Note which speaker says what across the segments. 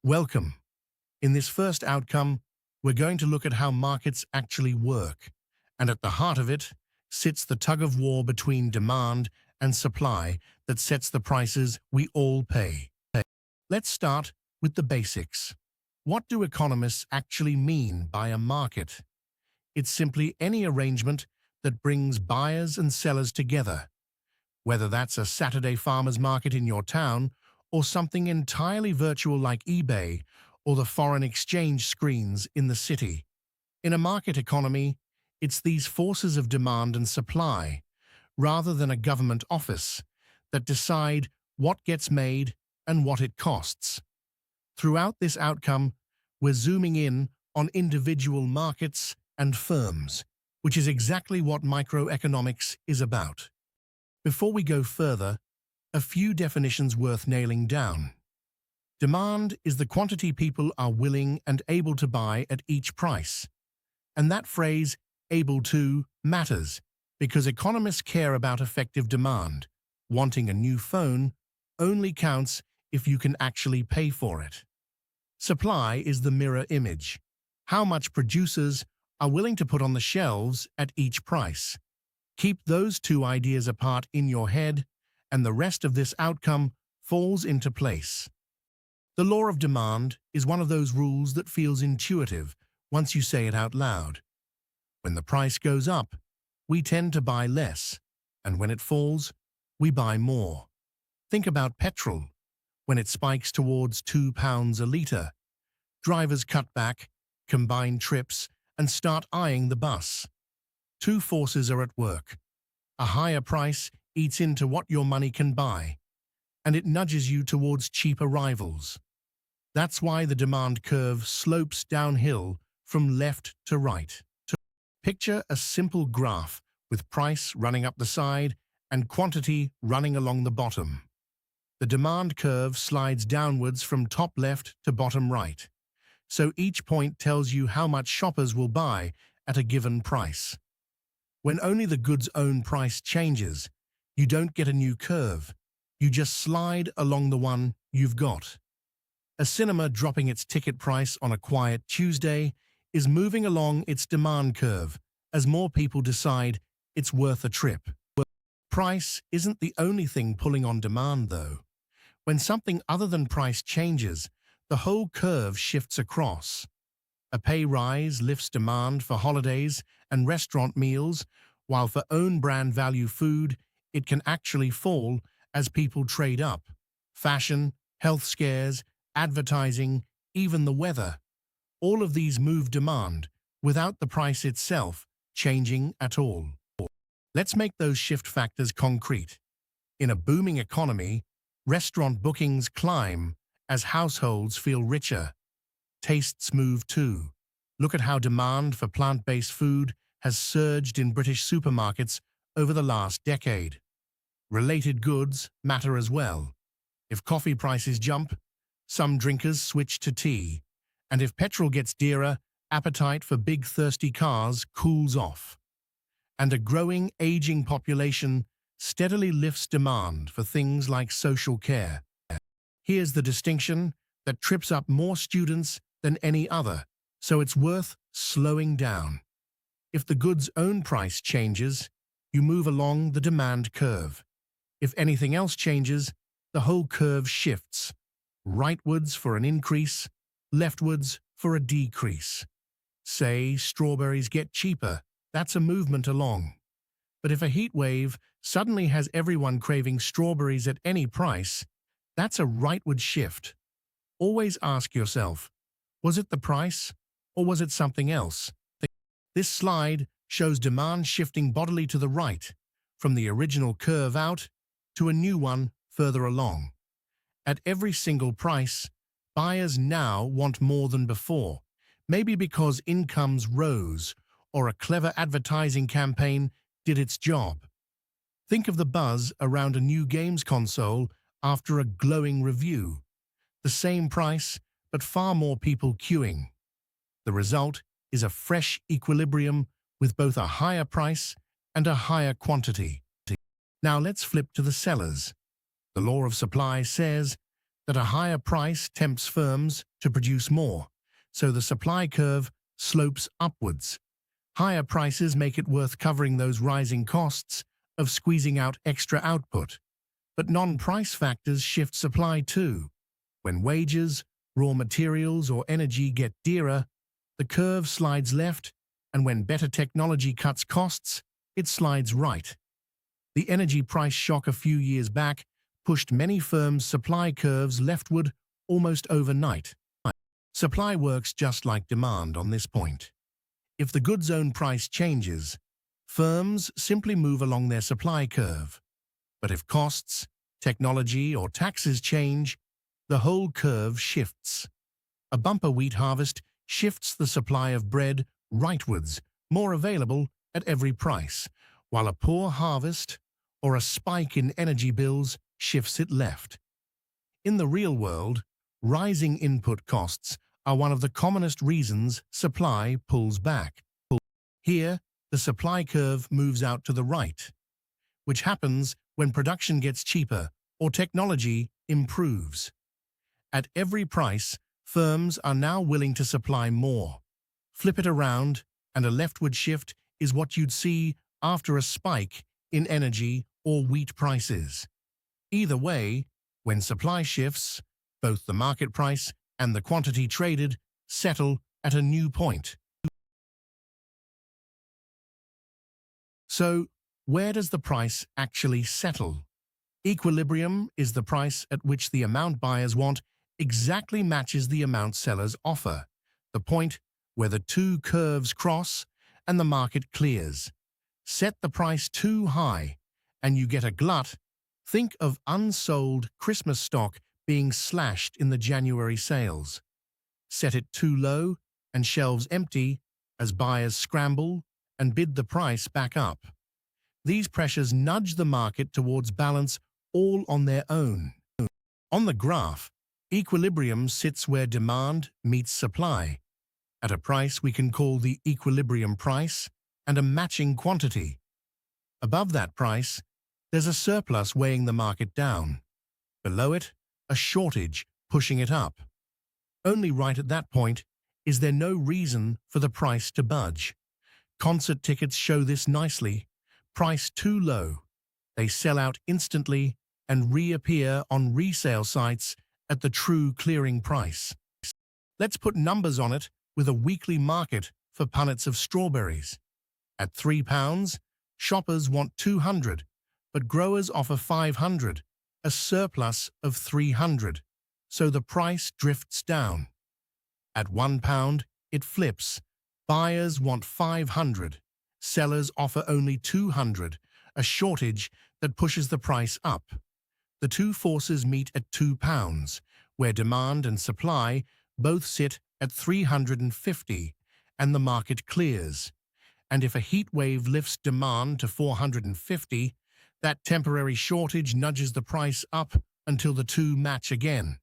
Speaker 1: Welcome. In this first outcome, we're going to look at how markets actually work, and at the heart of it sits the tug-of-war between demand and supply that sets the prices we all pay. Let's start with the basics. What do economists actually mean by a market? It's simply any arrangement that brings buyers and sellers together, whether that's a Saturday farmers market in your town or something entirely virtual like eBay or the foreign exchange screens in the city. In a market economy, it's these forces of demand and supply, rather than a government office, that decide what gets made and what it costs. Throughout this outcome, we're zooming in on individual markets and firms, which is exactly what microeconomics is about. Before we go further, a few definitions worth nailing down. Demand is the quantity people are willing and able to buy at each price. And that phrase, able to, matters, because economists care about effective demand. Wanting a new phone only counts if you can actually pay for it. Supply is the mirror image. How much producers are willing to put on the shelves at each price. Keep those two ideas apart in your head, and the rest of this outcome falls into place. The law of demand is one of those rules that feels intuitive once you say it out loud. When the price goes up, we tend to buy less, and when it falls, we buy more. Think about petrol. When it spikes towards £2 a litre, drivers cut back, combine trips, and start eyeing the bus. Two forces are at work. A higher price eats into what your money can buy, and it nudges you towards cheaper rivals. That's why the demand curve slopes downhill from left to right. Picture a simple graph with price running up the side and quantity running along the bottom. The demand curve slides downwards from top left to bottom right, so each point tells you how much shoppers will buy at a given price. When only the good's own price changes, you don't get a new curve, you just slide along the one you've got. A cinema dropping its ticket price on a quiet Tuesday is moving along its demand curve as more people decide it's worth a trip. Price isn't the only thing pulling on demand, though. When something other than price changes, the whole curve shifts across. A pay rise lifts demand for holidays and restaurant meals, while for own brand value food, it can actually fall as people trade up. Fashion, health scares, advertising, even the weather. All of these move demand without the price itself changing at all. Let's make those shift factors concrete. In a booming economy, restaurant bookings climb as households feel richer. Tastes move too. Look at how demand for plant-based food has surged in British supermarkets over the last decade. Related goods matter as well. If coffee prices jump, some drinkers switch to tea. And if petrol gets dearer, appetite for big thirsty cars cools off. And a growing, aging population steadily lifts demand for things like social care. Here's the distinction that trips up more students than any other, so it's worth slowing down. If the good's own price changes, you move along the demand curve. If anything else changes, the whole curve shifts. Rightwards for an increase, leftwards for a decrease. Say strawberries get cheaper, that's a movement along. But if a heat wave suddenly has everyone craving strawberries at any price, that's a rightward shift. Always ask yourself, was it the price or was it something else? This slide shows demand shifting bodily to the right, from the original curve out to a new one further along. At every single price, buyers now want more than before, maybe because incomes rose or a clever advertising campaign did its job. Think of the buzz around a new games console after a glowing review. The same price, but far more people queuing. The result is a fresh equilibrium with both a higher price and a higher quantity. Now let's flip to the sellers. The law of supply says that a higher price tempts firms to produce more, so the supply curve slopes upwards. Higher prices make it worth covering those rising costs of squeezing out extra output. But non-price factors shift supply too. When wages, raw materials, or energy get dearer, the curve slides left, and when better technology cuts costs, it slides right. The energy price shock a few years back pushed many firms' supply curves leftward almost overnight. Supply works just like demand on this point. If the goods own price changes, firms simply move along their supply curve. But if costs, technology, or taxes change, the whole curve shifts. A bumper wheat harvest shifts the supply of bread rightwards, more available at every price, while a poor harvest or a spike in energy bills shifts it left. In the real world, rising input costs are one of the commonest reasons supply pulls back. Here, the supply curve moves out to the right, which happens when production gets cheaper or technology improves. At every price, firms are now willing to supply more. Flip it around, and a leftward shift is what you'd see after a spike in energy or wheat prices. Either way, when supply shifts, both the market price and the quantity traded settle at a new point. So, where does the price actually settle? Equilibrium is the price at which the amount buyers want exactly matches the amount sellers offer, the point where the two curves cross and the market clears. Set the price too high, and you get a glut. Think of unsold Christmas stock being slashed in the January sales. Set it too low, and shelves empty as buyers scramble and bid the price back up. These pressures nudge the market towards balance all on their own. On the graph, equilibrium sits where demand meets supply, at a price we can call the equilibrium price and a matching quantity. Above that price, there's a surplus weighing the market down. Below it, a shortage pushing it up. Only right at that point is there no reason for the price to budge. Concert tickets show this nicely. Price too low, they sell out instantly and reappear on resale sites at the true clearing price. Let's put numbers on it with a weekly market for punnets of strawberries. At £3, shoppers want 200, but growers offer 500, a surplus of 300, so the price drifts down. At £1, it flips. Buyers want 500, sellers offer only 200, a shortage that pushes the price up. The two forces meet at £2, where demand and supply both sit at 350, and the market clears. And if a heat wave lifts demand to 450, that temporary shortage nudges the price up until the two match again.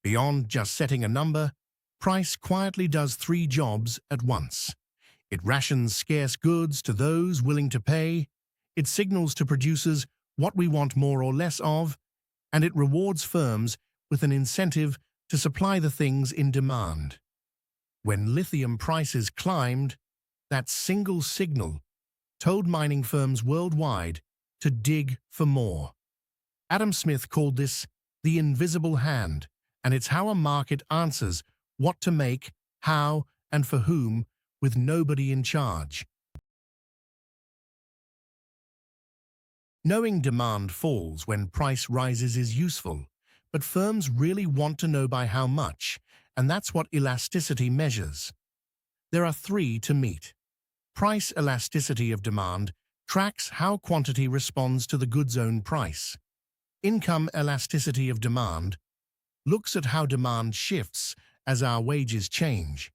Speaker 1: Beyond just setting a number, price quietly does three jobs at once. It rations scarce goods to those willing to pay, it signals to producers what we want more or less of, and it rewards firms with an incentive to supply the things in demand. When lithium prices climbed, that single signal told mining firms worldwide to dig for more. Adam Smith called this the invisible hand, and it's how a market answers what to make, how, and for whom, with nobody in charge. Knowing demand falls when price rises is useful, but firms really want to know by how much, and that's what elasticity measures. There are three to meet. Price elasticity of demand tracks how quantity responds to the goods' own price. Income elasticity of demand looks at how demand shifts as our wages change,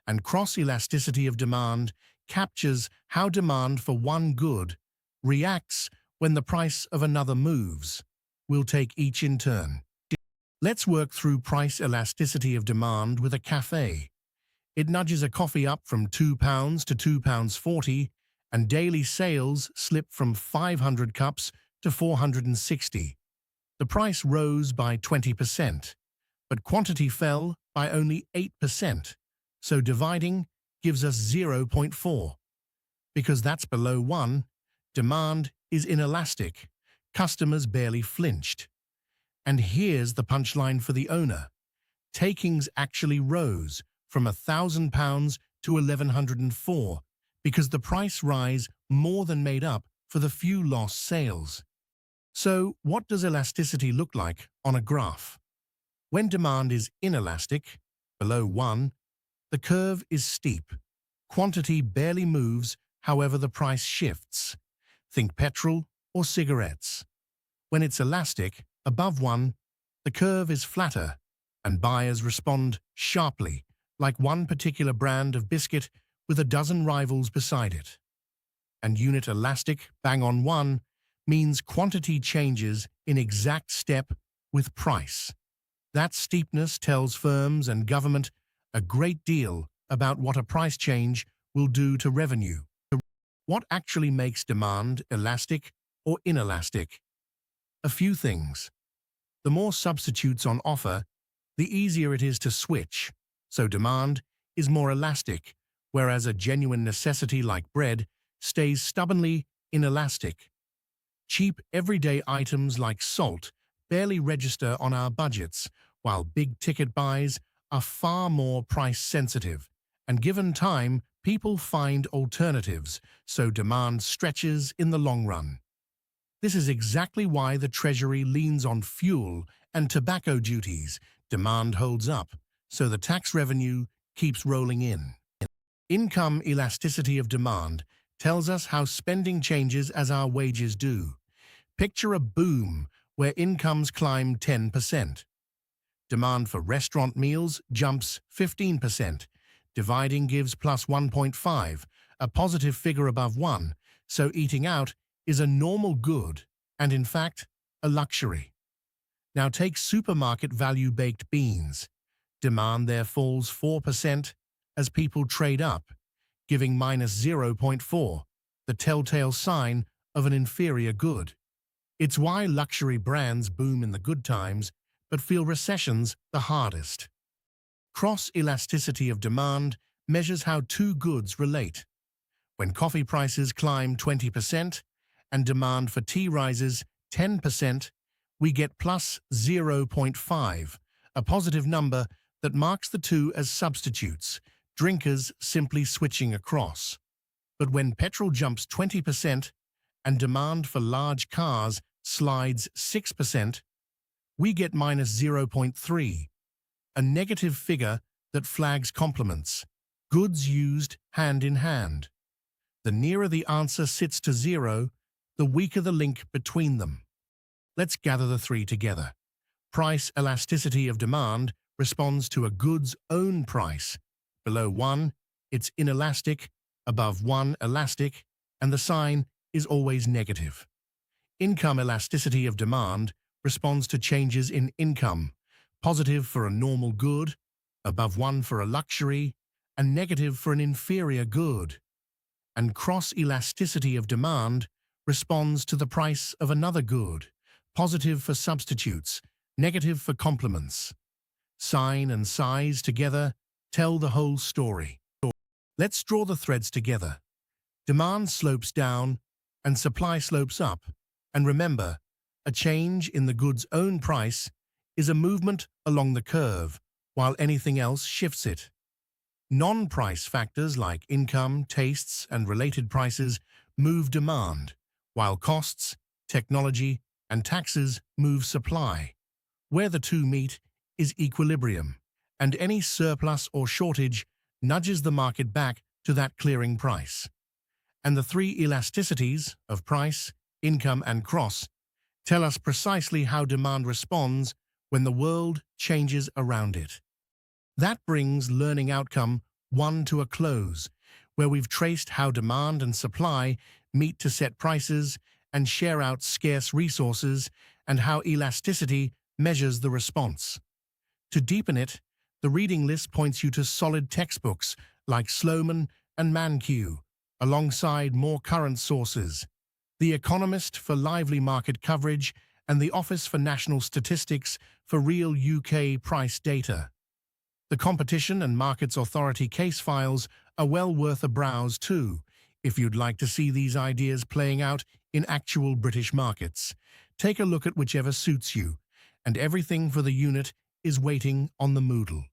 Speaker 1: and cross-elasticity of demand captures how demand for one good reacts when the price of another moves. We'll take each in turn. Let's work through price elasticity of demand with a cafe. It nudges a coffee up from £2 to £2.40, and daily sales slip from 500 cups to 460. The price rose by 20%, but quantity fell by only 8%, so dividing gives us 0.4. Because that's below 1, demand is inelastic. Customers barely flinched. And here's the punchline for the owner. Takings actually rose from £1,000 to 1,104 because the price rise more than made up for the few lost sales. So what does elasticity look like on a graph? When demand is inelastic, below 1, the curve is steep. Quantity barely moves, however the price shifts. Think petrol or cigarettes. When it's elastic, above 1, the curve is flatter, and buyers respond sharply, like one particular brand of biscuit with a dozen rivals beside it. And unit elastic, bang on 1, means quantity changes in exact step with price. That steepness tells firms and government a great deal about what a price change will do to revenue. What actually makes demand elastic or inelastic? A few things. The more substitutes on offer, the easier it is to switch, so demand is more elastic, whereas a genuine necessity like bread stays stubbornly inelastic. Cheap everyday items like salt barely register on our budgets, while big-ticket buys are far more price-sensitive, and given time, people find alternatives, so demand stretches in the long run. This is exactly why the Treasury leans on fuel and tobacco duties. Demand holds up, so the tax revenue keeps rolling in. Income elasticity of demand tells us how spending changes as our wages do. Picture a boom where incomes climb 10%. Demand for restaurant meals jumps 15%. Dividing gives plus 1.5, a positive figure above 1, so eating out is a normal good and, in fact, a luxury. Now take supermarket value baked beans. Demand there falls 4% as people trade up, giving minus 0.4, the telltale sign of an inferior good. It's why luxury brands boom in the good times but feel recessions the hardest. Cross-elasticity of demand measures how two goods relate. When coffee prices climb 20% and demand for tea rises 10%, we get plus 0.5, a positive number that marks the two as substitutes, drinkers simply switching across. But when petrol jumps 20% and demand for large cars slides 6%, we get minus 0.3, a negative figure that flags complements, goods used hand in hand. The nearer the answer sits to 0, the weaker the link between them. Let's gather the three together. Price elasticity of demand responds to a good's own price. Below 1, it's inelastic, above 1, elastic, and the sign is always negative. Income elasticity of demand responds to changes in income, positive for a normal good, above 1 for a luxury, and negative for an inferior good. And cross-elasticity of demand responds to the price of another good, positive for substitutes, negative for complements. Sign and size together tell the whole story. Let's draw the threads together. Demand slopes down and supply slopes up. And remember, a change in the good's own price is a movement along the curve, while anything else shifts it. Non-price factors like income, tastes, and related prices move demand, while costs, technology, and taxes move supply. Where the two meet is equilibrium, and any surplus or shortage nudges the market back to that clearing price. And the three elasticities of price, income, and cross tell us precisely how demand responds when the world changes around it. That brings Learning Outcome 1 to a close, where we've traced how demand and supply meet to set prices and share out scarce resources, and how elasticity measures the response. To deepen it, the reading list points you to solid textbooks like Sloman and Mankiw, alongside more current sources. The Economist for lively market coverage, and the Office for National Statistics for real UK price data. The Competition and Markets Authority case files are well worth a browse too, if you'd like to see these ideas playing out in actual British markets. Take a look at whichever suits you, and everything for the unit is waiting on the Moodle.